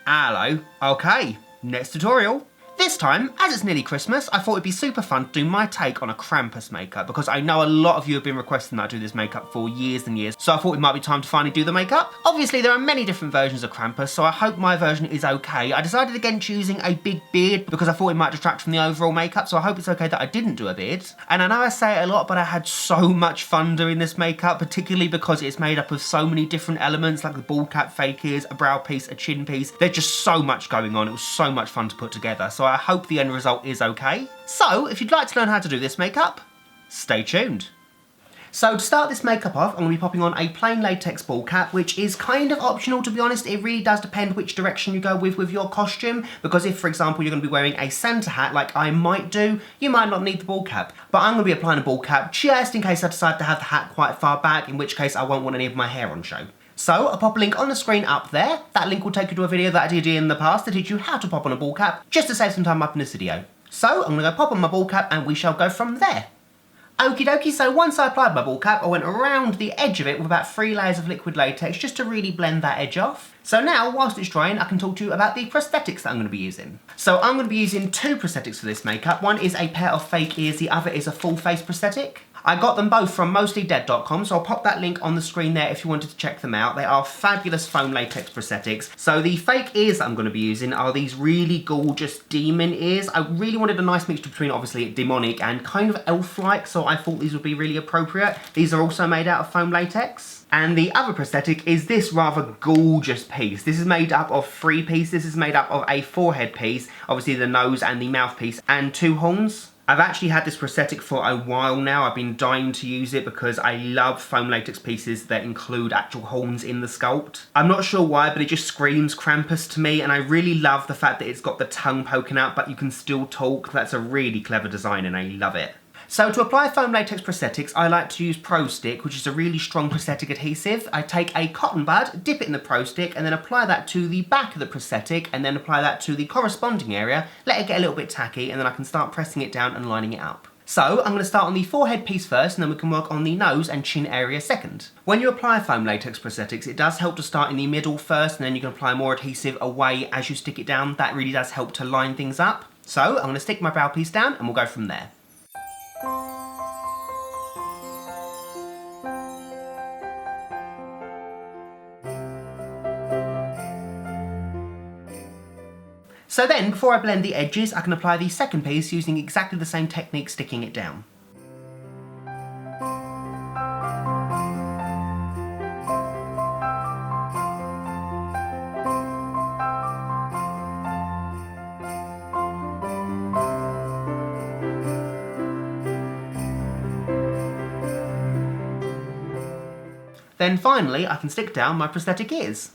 Hello. Okay, next tutorial. This time, as it's nearly Christmas, I thought it'd be super fun to do my take on a Krampus makeup because I know a lot of you have been requesting that I do this makeup for years and years, so I thought it might be time to finally do the makeup. Obviously, there are many different versions of Krampus, so I hope my version is okay. I decided against using a big beard because I thought it might detract from the overall makeup, so I hope it's okay that I didn't do a beard. And I know I say it a lot, but I had so much fun doing this makeup, particularly because it's made up of so many different elements, like the bald cap, fake ears, a brow piece, a chin piece. There's just so much going on. It was so much fun to put together, so I hope the end result is okay. So, if you'd like to learn how to do this makeup, stay tuned. So to start this makeup off, I'm going to be popping on a plain latex bald cap, which is kind of optional, to be honest. It really does depend which direction you go with your costume, because if, for example, you're going to be wearing a Santa hat like I might do, you might not need the bald cap. But I'm going to be applying a bald cap just in case I decide to have the hat quite far back, in which case I won't want any of my hair on show. So I'll pop a link on the screen up there. That link will take you to a video that I did in the past to teach you how to pop on a bald cap, just to save some time up in this video. So I'm going to go pop on my bald cap and we shall go from there. Okie dokie, so once I applied my bald cap, I went around the edge of it with about 3 layers of liquid latex just to really blend that edge off. So now, whilst it's drying, I can talk to you about the prosthetics that I'm going to be using. So I'm going to be using 2 prosthetics for this makeup. One is a pair of fake ears, the other is a full face prosthetic. I got them both from mostlydead.com, so I'll pop that link on the screen there if you wanted to check them out. They are fabulous foam latex prosthetics. So the fake ears that I'm going to be using are these really gorgeous demon ears. I really wanted a nice mixture between obviously demonic and kind of elf-like, so I thought these would be really appropriate. These are also made out of foam latex. And the other prosthetic is this rather gorgeous piece. This is made up of 3 pieces. This is made up of a forehead piece, obviously the nose and the mouth piece, and 2 horns. I've actually had this prosthetic for a while now. I've been dying to use it because I love foam latex pieces that include actual horns in the sculpt. I'm not sure why, but it just screams Krampus to me, and I really love the fact that it's got the tongue poking out, but you can still talk. That's a really clever design and I love it. So to apply foam latex prosthetics, I like to use Prostick, which is a really strong prosthetic adhesive. I take a cotton bud, dip it in the Prostick, and then apply that to the back of the prosthetic, and then apply that to the corresponding area, let it get a little bit tacky, and then I can start pressing it down and lining it up. So I'm going to start on the forehead piece first, and then we can work on the nose and chin area second. When you apply foam latex prosthetics, it does help to start in the middle first, and then you can apply more adhesive away as you stick it down. That really does help to line things up. So I'm going to stick my brow piece down, and we'll go from there. So then, before I blend the edges, I can apply the second piece using exactly the same technique, sticking it down. Then finally, I can stick down my prosthetic ears.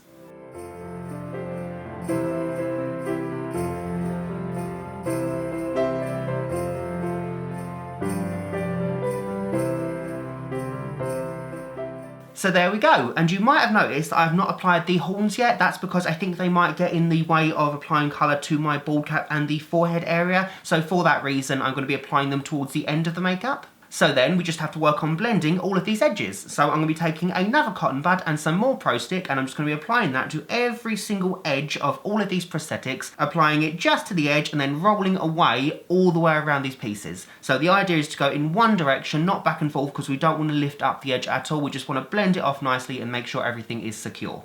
So there we go, and you might have noticed that I have not applied the horns yet. That's because I think they might get in the way of applying colour to my bald cap and the forehead area, so for that reason I'm going to be applying them towards the end of the makeup. So then we just have to work on blending all of these edges. So I'm going to be taking another cotton bud and some more Prostick, and I'm just going to be applying that to every single edge of all of these prosthetics, applying it just to the edge and then rolling away all the way around these pieces. So the idea is to go in one direction, not back and forth, because we don't want to lift up the edge at all. We just want to blend it off nicely and make sure everything is secure.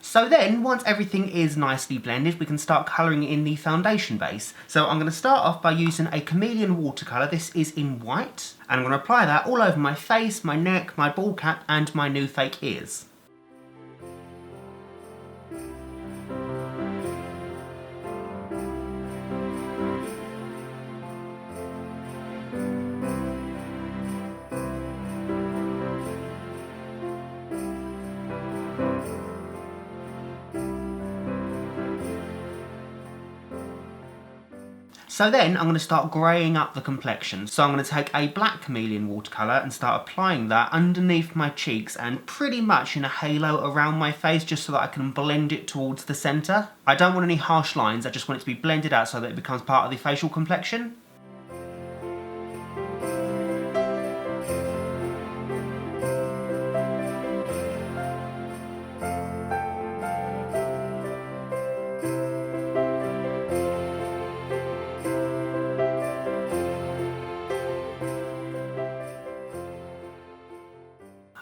So then, once everything is nicely blended, we can start colouring in the foundation base. So I'm going to start off by using a Cameleon watercolour. This is in white. And I'm going to apply that all over my face, my neck, my bald cap and my new fake ears. So then I'm going to start greying up the complexion. So I'm going to take a black Cameleon watercolour and start applying that underneath my cheeks and pretty much in a halo around my face, just so that I can blend it towards the centre. I don't want any harsh lines, I just want it to be blended out so that it becomes part of the facial complexion.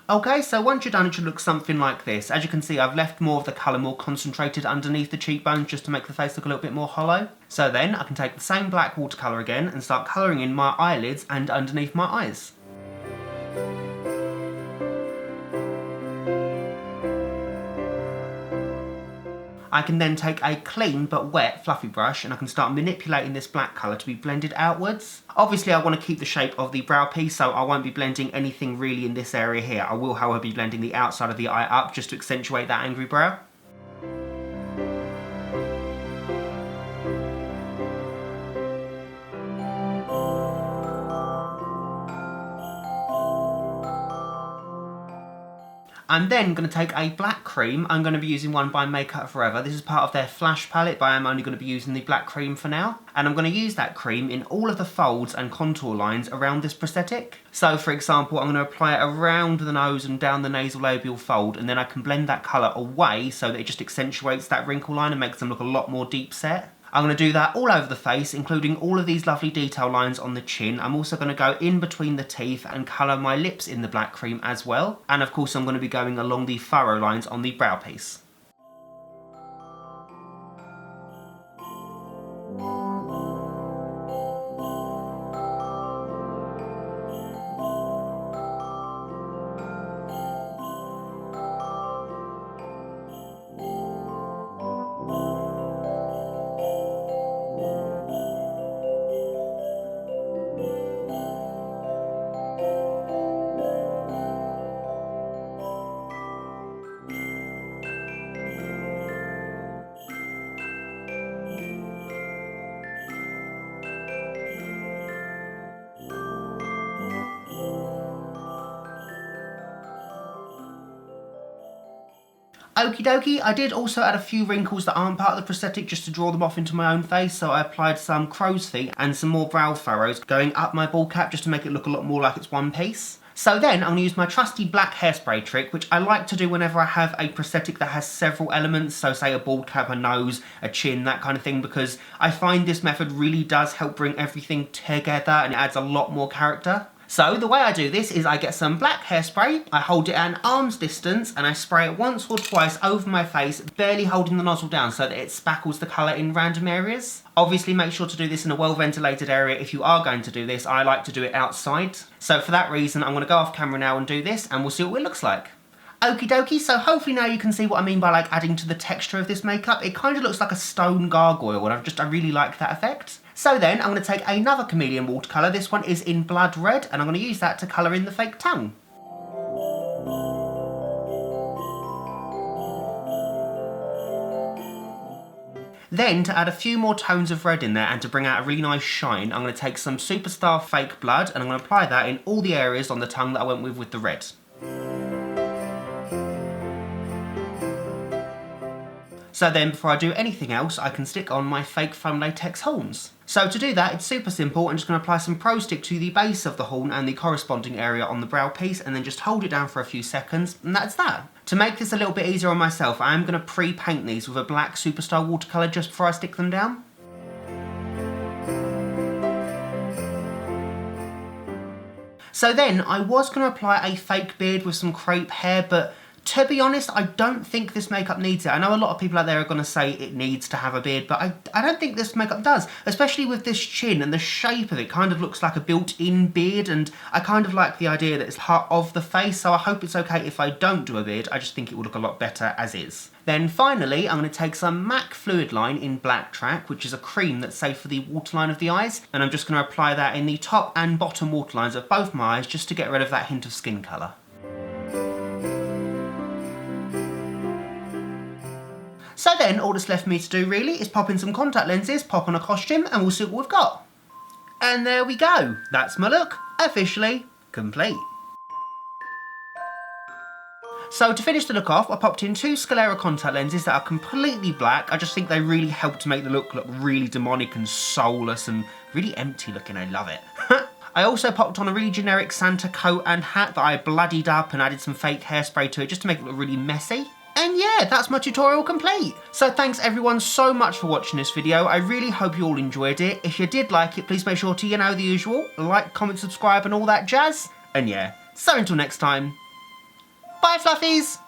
Okay, so once you're done, it should look something like this. As you can see, I've left more of the colour more concentrated underneath the cheekbones just to make the face look a little bit more hollow. So then I can take the same black watercolour again and start colouring in my eyelids and underneath my eyes. I can then take a clean but wet fluffy brush and I can start manipulating this black colour to be blended outwards. Obviously I want to keep the shape of the brow piece, so I won't be blending anything really in this area here. I will, however, be blending the outside of the eye up just to accentuate that angry brow. I'm then going to take a black cream. I'm going to be using one by Makeup Forever. This is part of their Flash palette, but I'm only going to be using the black cream for now. And I'm going to use that cream in all of the folds and contour lines around this prosthetic. So for example, I'm going to apply it around the nose and down the nasolabial fold, and then I can blend that colour away so that it just accentuates that wrinkle line and makes them look a lot more deep set. I'm going to do that all over the face, including all of these lovely detail lines on the chin. I'm also going to go in between the teeth and colour my lips in the black cream as well. And of course I'm going to be going along the furrow lines on the brow piece. Okie dokie, I did also add a few wrinkles that aren't part of the prosthetic just to draw them off into my own face, so I applied some crow's feet and some more brow furrows going up my bald cap just to make it look a lot more like it's one piece. So then I'm going to use my trusty black hairspray trick, which I like to do whenever I have a prosthetic that has several elements, so say a bald cap, a nose, a chin, that kind of thing, because I find this method really does help bring everything together and it adds a lot more character. So the way I do this is I get some black hairspray, I hold it at an arm's distance and I spray it once or twice over my face, barely holding the nozzle down so that it spackles the colour in random areas. Obviously make sure to do this in a well ventilated area if you are going to do this. I like to do it outside. So for that reason I'm going to go off camera now and do this and we'll see what it looks like. Okie dokie, so hopefully now you can see what I mean by like adding to the texture of this makeup. It kind of looks like a stone gargoyle and I really like that effect. So then I'm going to take another Cameleon watercolour. This one is in blood red and I'm going to use that to colour in the fake tongue. Then to add a few more tones of red in there and to bring out a really nice shine, I'm going to take some Superstar fake blood and I'm going to apply that in all the areas on the tongue that I went with the red. So then before I do anything else, I can stick on my fake foam latex horns. So to do that, it's super simple. I'm just going to apply some Prostick to the base of the horn and the corresponding area on the brow piece and then just hold it down for a few seconds and that's that. To make this a little bit easier on myself, I am going to pre-paint these with a black Superstar watercolour just before I stick them down. So then I was going to apply a fake beard with some crepe hair, but to be honest, I don't think this makeup needs it. I know a lot of people out there are going to say it needs to have a beard, but I don't think this makeup does. Especially with this chin and the shape of it kind of looks like a built-in beard, and I kind of like the idea that it's part of the face, so I hope it's okay if I don't do a beard. I just think it will look a lot better as is. Then finally, I'm going to take some M.A.C Fluidline in Blacktrack, which is a cream that's safe for the waterline of the eyes, and I'm just going to apply that in the top and bottom waterlines of both my eyes just to get rid of that hint of skin colour. So then all that's left for me to do really is pop in some contact lenses, pop on a costume, and we'll see what we've got. And there we go. That's my look, officially complete. So to finish the look off, I popped in 2 sclera contact lenses that are completely black. I just think they really help to make the look really demonic and soulless and really empty looking. I love it. I also popped on a really generic Santa coat and hat that I bloodied up and added some fake hairspray to it just to make it look really messy. And yeah, that's my tutorial complete. So thanks everyone so much for watching this video. I really hope you all enjoyed it. If you did like it, please make sure to, you know the usual, like, comment, subscribe and all that jazz. And yeah, so until next time, bye fluffies!